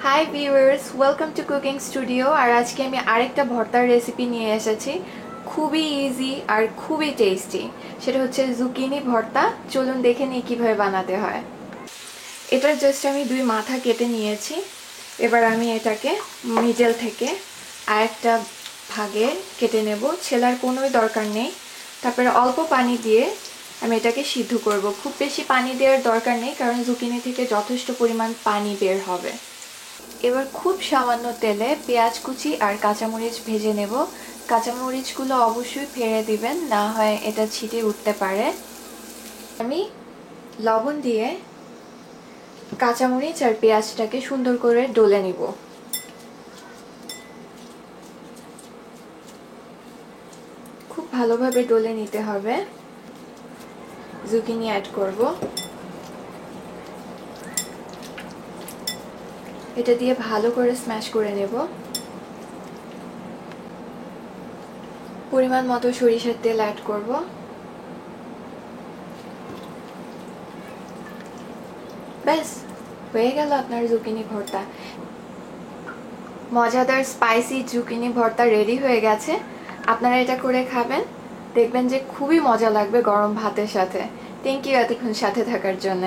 High viewers, welcome to cooking studio. আর আজকে আমি আরেকটা ভর্তার রেসিপি নিয়ে এসেছি, খুবই ইজি আর খুবই টেস্টি। সেটা হচ্ছে জুকিনি ভর্তা। চলুন দেখে নিই কীভাবে বানাতে হয়। এটার জাস্ট আমি 2 মাথা কেটে নিয়েছি। এবার আমি এটাকে মিডল থেকে আরেকটা ভাগে কেটে নেব। ছেলার কোনোই দরকার নেই। তারপরে অল্প পানি দিয়ে আমি এটাকে সিদ্ধ করব। খুব বেশি পানি দেওয়ার দরকার নেই, কারণ জুকিনি থেকে যথেষ্ট পরিমাণ পানি বের হবে। এবার খুব সামান্য তেলে পেঁয়াজ কুচি আর কাঁচামরিচ ভেজে নেব। কাঁচামরিচগুলো অবশ্যই ফেলে দিবেন, না হয় এটা ছিটে উঠতে পারে। আমি লবণ দিয়ে কাঁচামরিচ আর পেঁয়াজটাকে সুন্দর করে ডলে নিব। খুব ভালোভাবে ডলে নিতে হবে। জুকিনি অ্যাড করব। এটা দিয়ে ভালো করে স্ম্যাশ করে নেব। পরিমাণ মতো সরিষার তেল অ্যাড করব। ব্যাস, হয়ে গেল আপনার জুকিনি ভর্তা। মজাদার স্পাইসি জুকিনি ভর্তা রেডি হয়ে গেছে। আপনারা এটা করে খাবেন, দেখবেন যে খুবই মজা লাগবে গরম ভাতের সাথে। থ্যাংক ইউ এতক্ষণ সাথে থাকার জন্য।